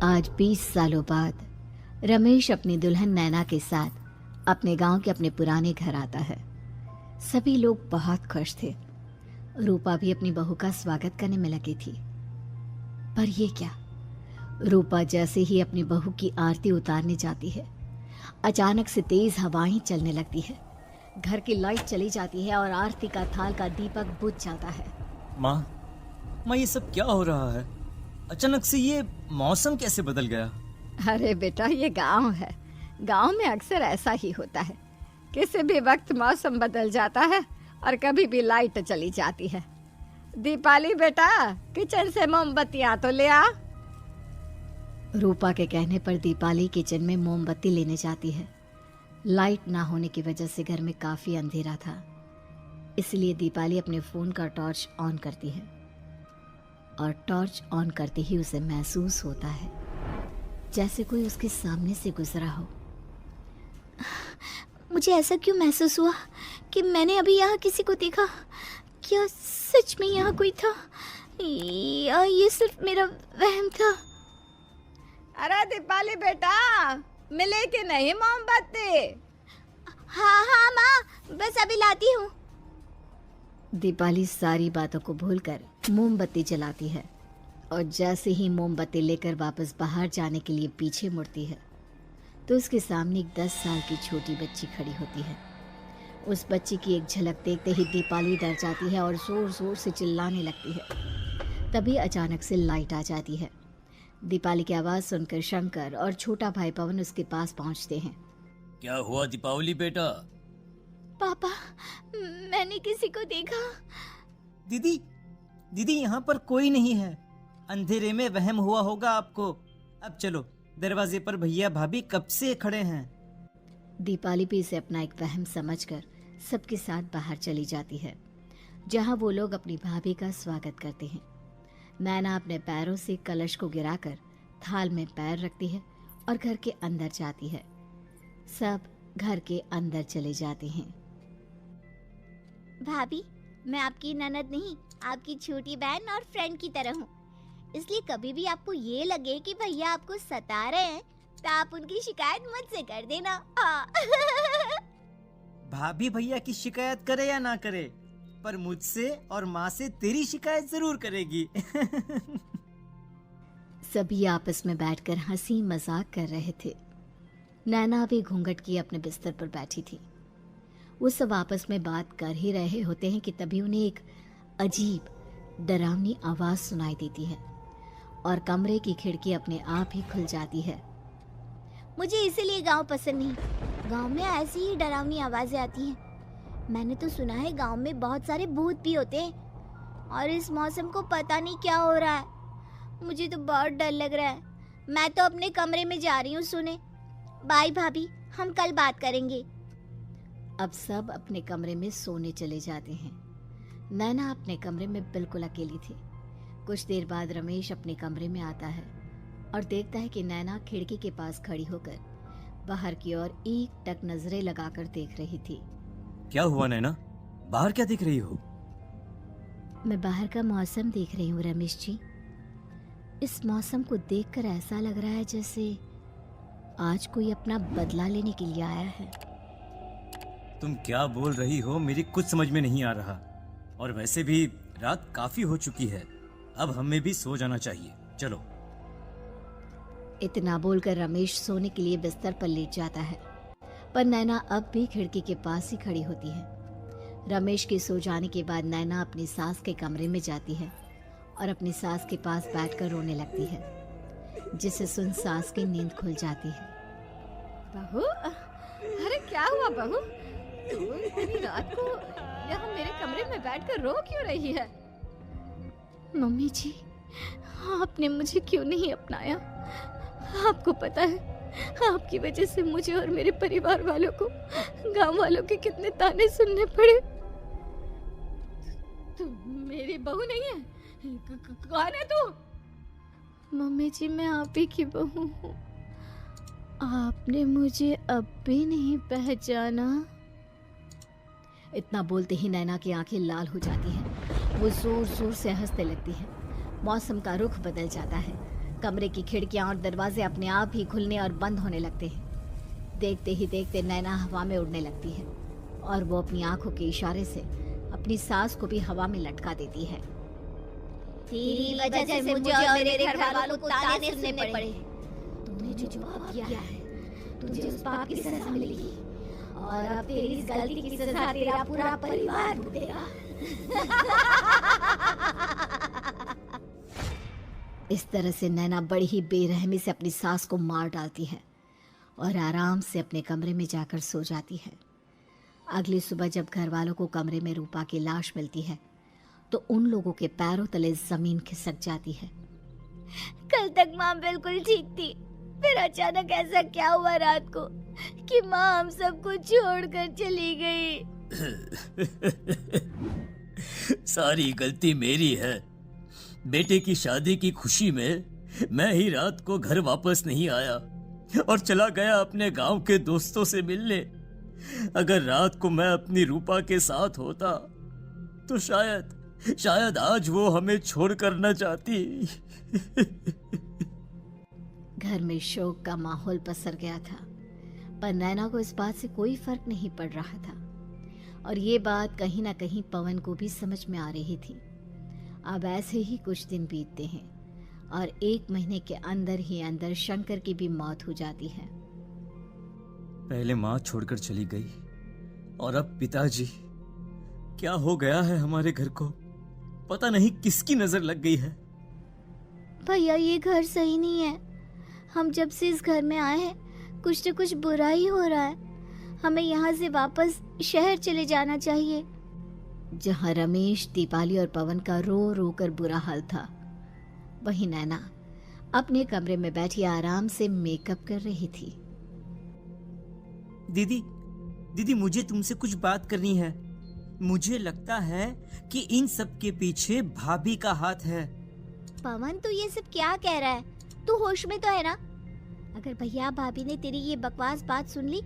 आज 20 सालों बाद रमेश अपनी दुल्हन नैना के साथ अपने गांव के अपने पुराने घर आता है। सभी लोग बहुत खुश थे। रूपा भी अपनी बहू का स्वागत करने में लगी थी। पर ये क्या, रूपा जैसे ही अपनी बहू की आरती उतारने जाती है, अचानक से तेज हवाएं चलने लगती है। घर की लाइट चली जाती है और आरती का थाल का दीपक बुझ जाता है। माँ, ये सब क्या हो रहा है? अचानक से ये मौसम कैसे बदल गया? अरे बेटा, ये गांव है। गांव में अक्सर ऐसा ही होता है। किसी भी वक्त मौसम बदल जाता है और कभी भी लाइट चली जाती है। दीपाली बेटा, किचन से मोमबत्तियां तो ले आ। रूपा के कहने पर दीपाली किचन में मोमबत्ती लेने जाती है। लाइट ना होने की वजह से घर में काफी अंधेरा था, इसलिए दीपाली अपने फोन का टॉर्च ऑन करती है और टॉर्च ऑन करते ही उसे महसूस होता है जैसे कोई उसके सामने से गुजरा हो। मुझे ऐसा क्यों महसूस हुआ कि मैंने अभी यहाँ किसी को देखा? क्या सच में यहाँ कोई था या ये सिर्फ मेरा वहम था? अरे दीपाली बेटा, मिले कि नहीं मोमबत्ती? हाँ हाँ माँ, बस अभी लाती हूँ। दीपाली सारी बातों को भूलकर मोमबत्ती जलाती है और जैसे ही मोमबत्ती लेकर वापस बाहर जाने के लिए पीछे मुड़ती है तो उसके सामने एक 10 साल की छोटी बच्ची खड़ी होती है। उस बच्ची की एक झलक देखते ही दीपाली डर जाती है और जोर जोर से चिल्लाने लगती है। तभी अचानक से लाइट आ जाती है। दीपाली की आवाज़ सुनकर शंकर और छोटा भाई पवन उसके पास पहुंचते हैं। क्या हुआ दीपावली बेटा? पापा, मैंने किसी को देखा। दीदी यहाँ पर कोई नहीं है। अंधेरे में वहम हुआ होगा आपको। अब चलो, दरवाजे पर भैया भाभी कब से खड़े हैं। दीपाली भी इसे अपना एक वहम समझकर सबके साथ बाहर चली जाती है, जहां वो लोग अपनी भाभी का स्वागत करते हैं। नैना अपने पैरों से कलश को गिराकर थाल में पैर रखती है और घर के अंदर जाती है। सब घर के अंदर चले जाते हैं। भाभी, मैं आपकी ननद नहीं, आपकी छोटी बहन और फ्रेंड की तरह हूँ। इसलिए कभी भी आपको ये लगे कि भैया आपको सता रहे हैं तो आप उनकी शिकायत मुझसे कर देना। भाभी भैया की शिकायत करे या ना करे, पर मुझसे और माँ से तेरी शिकायत जरूर करेगी। सभी आपस में बैठकर हंसी मजाक कर रहे थे। नैना भी घूंघट किए अपने बिस्तर पर बैठी थी। वो सब आपस में बात कर ही रहे होते हैं कि तभी उन्हें एक अजीब डरावनी आवाज सुनाई देती है और कमरे की खिड़की अपने आप ही खुल जाती है। मुझे इसीलिए गांव पसंद नहीं। गांव में ऐसी ही डरावनी आवाजें आती हैं। मैंने तो सुना है गांव में बहुत सारे भूत भी होते हैं और इस मौसम को पता नहीं क्या हो रहा है। मुझे तो बहुत डर लग रहा है। मैं तो अपने कमरे में जा रही हूँ सोने। बाय भाभी, हम कल बात करेंगे। अब सब अपने कमरे में सोने चले जाते हैं। नैना अपने कमरे में बिल्कुल अकेली थी। कुछ देर बाद रमेश अपने कमरे में आता है और देखता है कि नैना खिड़की के पास खड़ी होकर बाहर की ओर एक टक नजरें लगाकर देख रही थी। क्या हुआ नैना? बाहर क्या देख रही हो? मैं बाहर का मौसम देख रही हूँ रमेश जी। इस मौसम को देखकर ऐसा लग रहा है जैसे आज कोई अपना बदला लेने के लिए आया है। तुम क्या बोल रही हो? मेरी कुछ समझ में नहीं आ रहा। और वैसे भी रात काफी हो चुकी है, अब हमें भी सो जाना चाहिए। चलो। इतना बोलकर रमेश सोने के लिए बिस्तर पर लेट जाता है, पर नैना अब भी खिड़की के पास ही खड़ी होती है। रमेश के सो जाने के बाद नैना अपनी सास के कमरे में जाती है और अपनी सास के पास बैठकर रोने लगती है, जिसे सुन सास की नींद खुल जाती है। बहू, अरे क्या हुआ बहू? तू इतनी रात को यहाँ मेरे कमरे में बैठकर रो क्यों रही है? मम्मी जी, आपने मुझे क्यों नहीं अपनाया? आपको पता है, आपकी वजह से मुझे और मेरे परिवार वालों को गांव वालों के कितने ताने सुनने पड़े। तू मेरी बहू नहीं है? कौन है तू? मम्मी जी, मैं आप ही की बहू हूँ। आपने मुझे अब भी नहीं पहचाना? इतना बोलते ही नैना की आंखें लाल हो जाती हैं। वो जोर जोर से हंसने लगती है। मौसम का रुख बदल जाता है। कमरे की खिड़कियां और दरवाजे अपने आप ही खुलने और बंद होने लगते हैं। देखते ही देखते नैना हवा में उड़ने लगती है और वो अपनी आंखों के इशारे से अपनी सांस को भी हवा में लटका देती है। तेरी वजह से मुझे और मेरे घर वालों को ताने सुनने पड़े। तूने जो पाप किया है, तुझे उस पाप की सजा मिलेगी और अब तेरी इस गलती की सजा तेरा पूरा परिवार भुगतेगा। इस तरह से नैना बड़ी ही बेरहमी से अपनी सांस को मार डालती है और आराम से अपने कमरे में जाकर सो जाती है। अगली सुबह जब घर वालों को कमरे में रूपा की लाश मिलती है तो उन लोगों के पैरों तले जमीन खिसक जाती है। कल तक माँ बिल्कुल ठीक थी, फिर अचानक ऐसा क्या हुआ रात को कि माँ हम सबको छोड़कर चली गई। सारी गलती मेरी है। बेटे की शादी की खुशी में मैं ही रात को घर वापस नहीं आया और चला गया अपने गांव के दोस्तों से मिलने। अगर रात को मैं अपनी रूपा के साथ होता तो शायद आज वो हमें छोड़कर न जाती। घर में शोक का माहौल पसर गया था, पर नैना को इस बात से कोई फर्क नहीं पड़ रहा था और ये बात कहीं ना कहीं पवन को भी समझ में आ रही थी। अब ऐसे ही कुछ दिन बीतते हैं और 1 महीने के अंदर ही अंदर शंकर की भी मौत हो जाती है। पहले माँ छोड़कर चली गई और अब पिताजी। क्या हो गया है हमारे घर को? पता नहीं किसकी नजर लग गई है। भैया ये घर सही नहीं है। हम जब से इस घर में आए हैं कुछ न कुछ बुरा ही हो रहा है। हमें यहाँ से वापस शहर चले जाना चाहिए। जहाँ रमेश, दीपाली और पवन का रो रो कर बुरा हाल था, वहीं नैना अपने कमरे में बैठी आराम से मेकअप कर रही थी। दीदी मुझे तुमसे कुछ बात करनी है। मुझे लगता है कि इन सब के पीछे भाभी का हाथ है। पवन तू ये सब क्या कह रहा है? तू होश में तो है ना? अगर भैया भाभी ने तेरी ये बकवास बात सुन ली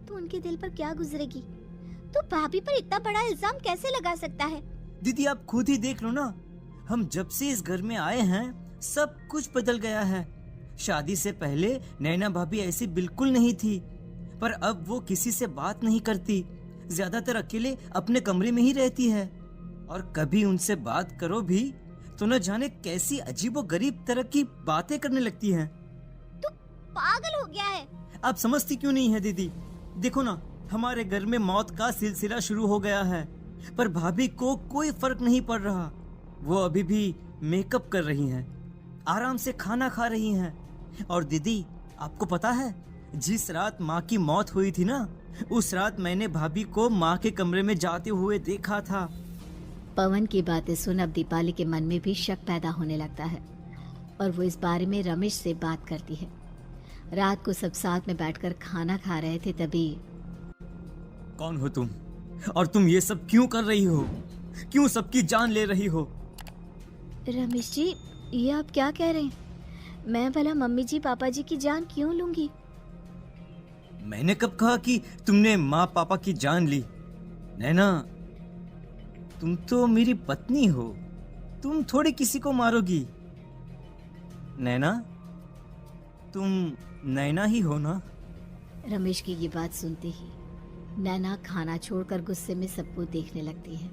तो उनके दिल पर क्या गुजरेगी? तू भाभी पर इतना बड़ा इल्जाम कैसे लगा सकता है? दीदी आप खुद ही देख लो ना, हम जब से इस घर में आए हैं सब कुछ बदल गया है। शादी से पहले नैना भाभी ऐसी बिल्कुल नहीं थी, पर अब वो किसी से बात नहीं करती, ज्यादातर अकेले अपने कमरे में ही रहती है और कभी उनसे बात करो भी तो न जाने कैसी अजीबोगरीब तरह की बातें करने लगती हैं। तू पागल हो गया है? आप समझती क्यों नहीं है दीदी? देखो ना, हमारे घर में मौत का सिलसिला शुरू हो गया है, पर भाभी को कोई फर्क नहीं पड़ रहा। वो अभी भी मेकअप कर रही हैं, आराम से खाना खा रही हैं। और दीदी आपको पता है, जिस रात माँ की मौत हुई थी ना, उस रात मैंने भाभी को माँ के कमरे में जाते हुए देखा था। पवन की बातें सुन अब दीपाली के मन में भी शक पैदा होने लगता है और वो इस बारे में रमेश से बात करती है। रात को सब साथ में बैठकर खाना खा रहे थे, तभी कौन हो तुम और तुम ये सब क्यों कर रही हो? क्यों सबकी जान ले रही हो? रमेश जी ये आप क्या कह रहे हैं? मैं भला मम्मी जी पापा जी की जान क्यों लूंगी? मैंने कब कहा कि तुमने माँ पापा की जान ली? नैना, तुम तो मेरी पत्नी हो, तुम थोड़ी किसी को मारोगी। नैना, तुम नैना ही हो ना? रमेश की ये बात सुनते ही नैना खाना छोड़कर गुस्से में सबको देखने लगती है।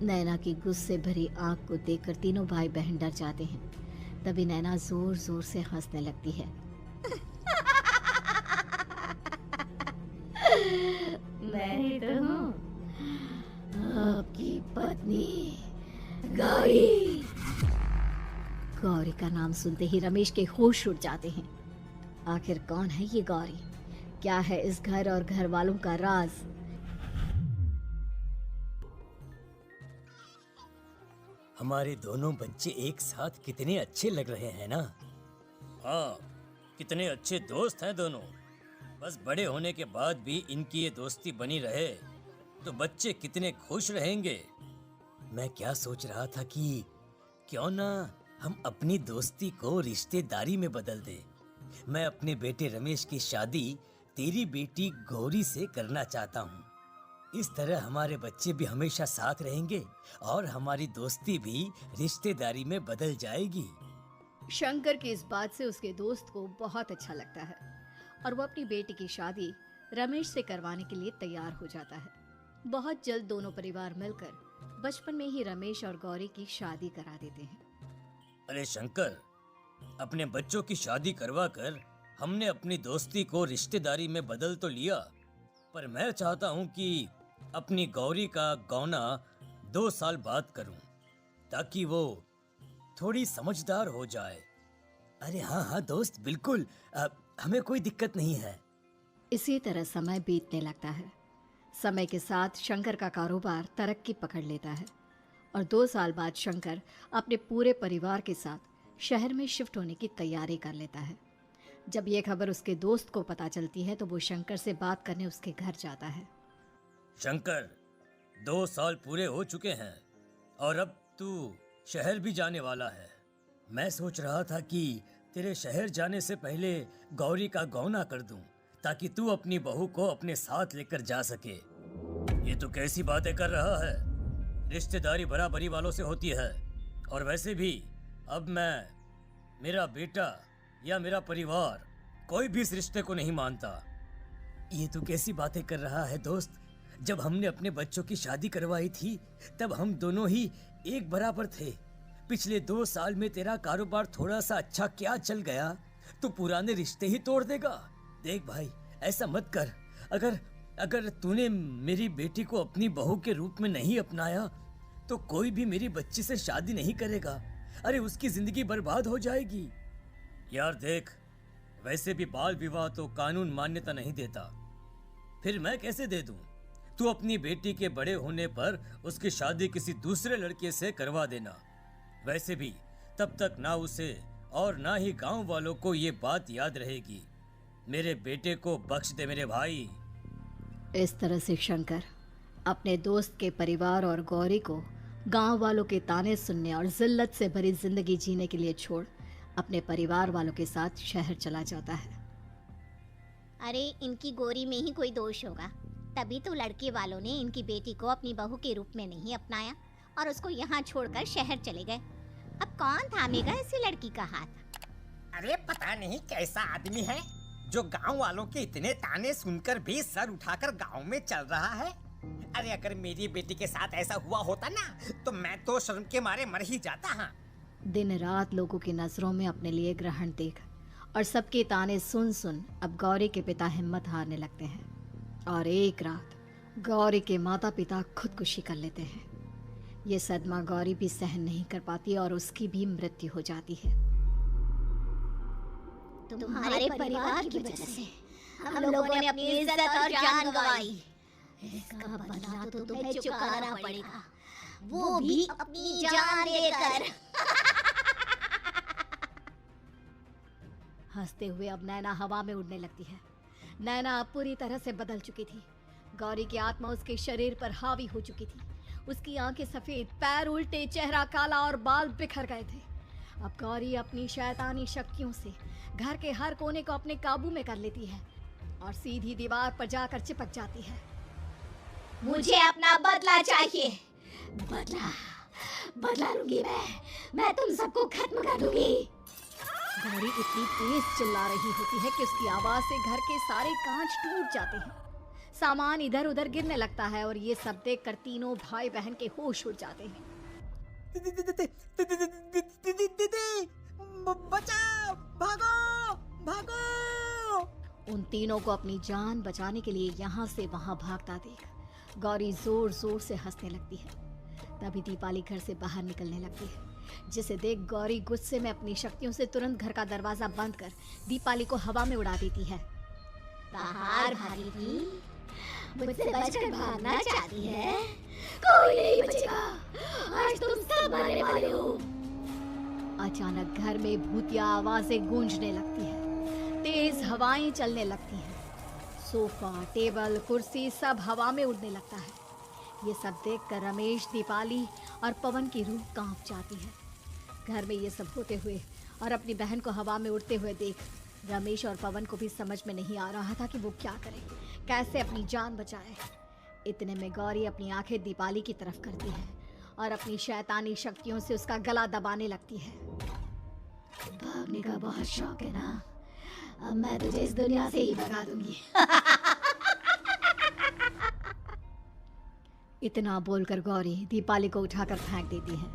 नैना की गुस्से भरी आंख को देखकर तीनों भाई बहन डर जाते हैं। तभी नैना जोर जोर से हंसने लगती है। मैं तो हूँ आपकी पत्नी गौरी। गौरी का नाम सुनते ही रमेश के होश उड़ जाते हैं। आखिर कौन है ये गौरी? क्या है इस घर और घर वालों का राज? हमारे दोनों बच्चे एक साथ कितने अच्छे लग रहे हैं ना? हाँ, कितने अच्छे दोस्त हैं दोनों। बस बड़े होने के बाद भी इनकी ये दोस्ती बनी रहे तो बच्चे कितने खुश रहेंगे। मैं क्या सोच रहा था कि क्यों ना हम अपनी दोस्ती को रिश्तेदारी में बदल दें। मैं अपने बेटे रमेश की शादी तेरी बेटी गौरी से करना चाहता हूँ। इस तरह हमारे बच्चे भी हमेशा साथ रहेंगे और हमारी दोस्ती भी रिश्तेदारी में बदल जाएगी। शंकर की इस बात से उसके दोस्त को बहुत अच्छा लगता है और वो अपनी बेटी की शादी रमेश से करवाने के लिए तैयार हो जाता है। बहुत जल्द दोनों परिवार मिलकर बचपन में ही रमेश और गौरी की शादी करा देते हैं। अरे शंकर, अपने बच्चों की शादी करवा कर हमने अपनी दोस्ती को रिश्तेदारी में बदल तो लिया, पर मैं चाहता हूँ कि अपनी गौरी का गौना 2 साल बाद करूँ, ताकि वो थोड़ी समझदार हो जाए। अरे हाँ हाँ दोस्त, बिल्कुल, हमें कोई दिक्कत नहीं है। इसी तरह समय बीतने लगता है। समय के साथ शंकर का कारोबार तरक्की पकड़ लेता है और 2 साल बाद शंकर अपने पूरे परिवार के साथ शहर में शिफ्ट होने की तैयारी कर लेता है। जब ये खबर उसके दोस्त को पता चलती है तो वो शंकर से बात करने उसके घर जाता है। शंकर, 2 साल पूरे हो चुके हैं और अब तू शहर भी जाने वाला है। मैं सोच रहा था कि तेरे शहर जाने से पहले गौरी का गौना कर दूं, ताकि तू अपनी बहू को अपने साथ लेकर जा सके। ये तो कैसी बातें कर रहा है? रिश्तेदारी बराबरी वालों से होती है, और वैसे भी अब मेरा बेटा या मेरा परिवार कोई भी इस रिश्ते को नहीं मानता। ये तू कैसी बातें कर रहा है दोस्त? जब हमने अपने बच्चों की शादी करवाई थी तब हम दोनों ही एक बराबर थे। पिछले 2 साल में तेरा कारोबार थोड़ा सा अच्छा क्या चल गया तो पुराने रिश्ते ही तोड़ देगा। देख भाई, ऐसा मत कर। अगर तूने मेरी बेटी को अपनी बहू के रूप में नहीं अपनाया तो कोई भी मेरी बच्ची से शादी नहीं करेगा। अरे उसकी जिंदगी बर्बाद हो जाएगी। यार देख, वैसे भी बाल विवाह तो कानून मान्यता नहीं देता, फिर मैं कैसे दे दूं? तू अपनी बेटी के बड़े होने पर उसकी शादी किसी दूसरे लड़के से करवा देना। वैसे भी तब तक ना उसे और ना ही गांव वालों को ये बात याद रहेगी। मेरे बेटे को बख्श दे मेरे भाई। इस तरह से शंकर अपने दोस्त के परिवार और गौरी को गांव वालों के ताने सुनने और जिल्लत से भरी जिंदगी जीने के लिए छोड़ अपने परिवार वालों के साथ शहर चला जाता है। अरे इनकी गोरी में ही कोई दोष होगा, तभी तो लड़के वालों ने इनकी बेटी को अपनी बहू के रूप में नहीं अपनाया और उसको यहाँ छोड़कर शहर चले गए। अब कौन थामेगा ऐसी लड़की का हाथ? अरे पता नहीं कैसा आदमी है जो गांव वालों के इतने ताने सुनकर भी सर उठाकर गांव में चल रहा है। अरे अगर मेरी बेटी के साथ ऐसा हुआ होता ना तो मैं तो शर्म के मारे मर ही जाता। हाँ, दिन रात लोगों की नजरों में अपने लिए ग्रहण देख और सबके ताने सुन सुन अब गौरी के पिता हिम्मत हारने लगते हैं और एक रात गौरी के माता पिता खुदकुशी कर लेते हैं। ये सदमा गौरी भी सहन नहीं कर पाती और उसकी भी मृत्यु हो जाती है। तुम्हारे परिवार की वजह से हम लोगों ने अपनी इज्जत और जान गंवाई। इसका बदला तो तुम्हें चुकाना पड़ेगा, वो भी अपनी जान देकर। हंसते हुए अब नैना हवा में उड़ने लगती है। नैना अब पूरी तरह से बदल चुकी थी। गौरी की आत्मा उसके शरीर पर हावी हो चुकी थी। उसकी आंखें सफेद, पैर उल्टे, चेहरा काला और बाल बिखर गए थे। अब गौरी अपनी शैतानी शक्तियों से घर के हर कोने को अपने काबू में कर लेती है और सीधी दीवार पर जाकर चिपक जाती है। मुझे अपना बदला चाहिए। बदला लूंगी मैं तुम सबको खत्म कर दूंगी। गौरी इतनी तेज चिल्ला रही होती है कि उसकी आवाज से घर के सारे कांच टूट जाते हैं। सामान इधर उधर गिरने लगता है और ये सब देखकर तीनों भाई बहन के होश उड़ जाते हैं। बचाओ, भागो भागो। उन तीनों को अपनी जान बचाने के लिए यहाँ से वहाँ भागता देख गौरी जोर जोर से हंसने लगती है। तभी दीपाली घर से बाहर निकलने लगती है, जिसे देख गौरी गुस्से में अपनी शक्तियों से तुरंत घर का दरवाजा बंद कर दीपाली को हवा में उड़ा देती है। बाहर भागी थी, मुझसे बचकर भागना चाहती है? कोई नहीं बचेगा, आज तुम सब मरने वाले हो। अचानक घर में भूतिया आवाजें गूंजने लगती है, तेज हवाएं चलने लगती हैं। सोफा, टेबल, कुर्सी सब हवा में उड़ने लगता है। ये सब देखकर रमेश, दीपाली और पवन की रूह कांप जाती है। घर में ये सब होते हुए और अपनी बहन को हवा में उड़ते हुए देख रमेश और पवन को भी समझ में नहीं आ रहा था कि वो क्या करे, कैसे अपनी जान बचाए। इतने में गौरी अपनी आंखें दीपाली की तरफ करती है और अपनी शैतानी शक्तियों से उसका गला दबाने लगती है। भागने का बहुत शौक है ना? अब मैं तुझे इस दुनिया से ही भगा दूंगी। इतना बोलकर गौरी दीपाली को उठाकर फेंक देती है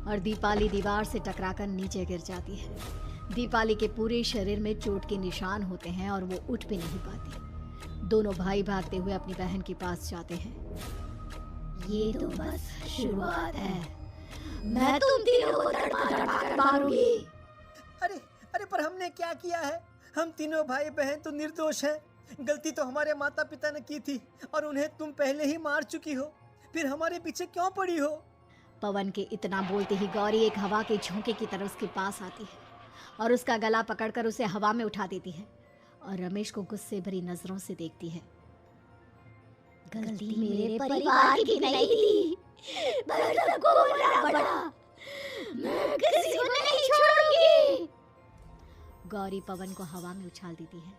और दीपाली दीवार से टकराकर नीचे गिर जाती है। दीपाली के पूरे शरीर में चोट के निशान होते हैं और वो उठ भी नहीं पाती। दोनों भाई भागते हुए अपनी बहन के पास जाते हैं। ये तो बस शुरुआत है, मैं तुम तीनों को तड़पा कर मारूंगी। अरे अरे, पर हमने क्या किया है? हम तीनों भाई बहन तो निर्दोष हैं। गलती तो हमारे माता पिता ने की थी और उन्हें तुम पहले ही मार चुकी हो, फिर हमारे पीछे क्यों पड़ी हो? पवन के इतना बोलते ही गौरी एक हवा के झोंके की तरह उसके पास आती है और उसका गला पकड़कर उसे हवा में उठा देती है और रमेश को गुस्से भरी नजरों से देखती है। गलती मेरे परिवार की नहीं थी, पर सबको बोलना पड़ा। मैं किसी को नहीं छोड़ूंगी। गौरी पवन को हवा में उछाल देती है,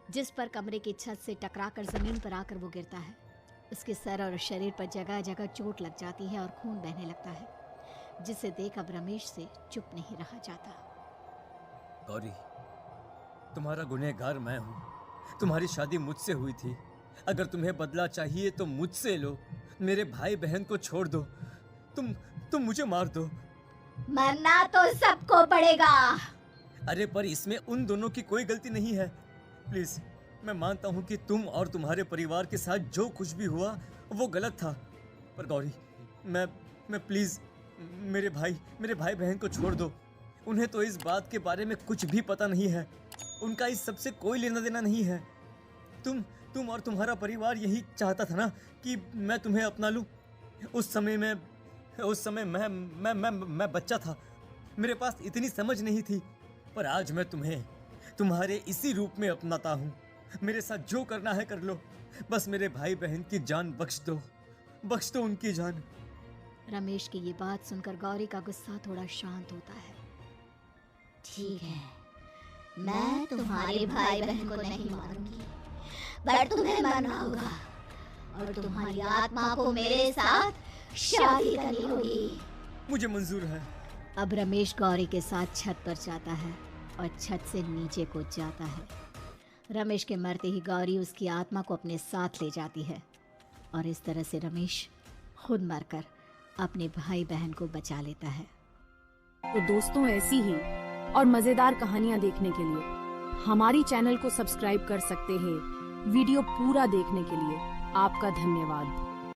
जिस पर कमरे की छत से टकराकर जमीन पर आकर वो गिरता है। उसके सर और शरीर पर जगह जगह चोट लग जाती है और खून बहने लगता है, जिसे देख अब रमेश से चुप नहीं रहा जाता। गौरी, तुम्हारा गुनहगार मैं हूँ। तुम्हारी शादी मुझसे हुई थी। अगर तुम्हें बदला चाहिए तो मुझसे लो। मेरे भाई बहन को छोड़ दो। तुम मुझे मार दो। मरना तो सबको पड़ेगा। अरे पर इसमें उन दोनों की कोई गलती नहीं है। प्लीज, मैं मानता हूँ कि तुम और तुम्हारे परिवार के साथ जो कुछ भी हुआ वो गलत था, पर गौरी, मैं प्लीज मेरे भाई बहन को छोड़ दो। उन्हें तो इस बात के बारे में कुछ भी पता नहीं है। उनका इस सबसे कोई लेना देना नहीं है। तुम और तुम्हारा परिवार यही चाहता था ना कि मैं तुम्हें अपना लूं। उस समय मैं बच्चा था। मेरे पास इतनी समझ नहीं थी, पर आज मैं तुम्हें तुम्हारे इसी रूप में अपनाता हूँ। मेरे साथ जो करना है कर लो, बस मेरे भाई बहन की जान बख्श दो उनकी जान। रमेश की ये बात सुनकर गौरी का गुस्सा थोड़ा शांत होता है। ठीक है, मैं तुम्हारे भाई बहन को नहीं मारूंगी, पर तुम्हें मरना होगा और तुम्हारी आत्मा को मेरे साथ शादी करनी होगी। मुझे मंजूर है। अब रमेश गौरी के साथ छत पर जाता है और छत से नीचे कूद जाता है। रमेश के मरते ही गौरी उसकी आत्मा को अपने साथ ले जाती है और इस तरह से रमेश खुद मरकर अपने भाई बहन को बचा लेता है। तो दोस्तों, ऐसी ही और मजेदार कहानियां देखने के लिए हमारी चैनल को सब्सक्राइब कर सकते हैं। वीडियो पूरा देखने के लिए आपका धन्यवाद।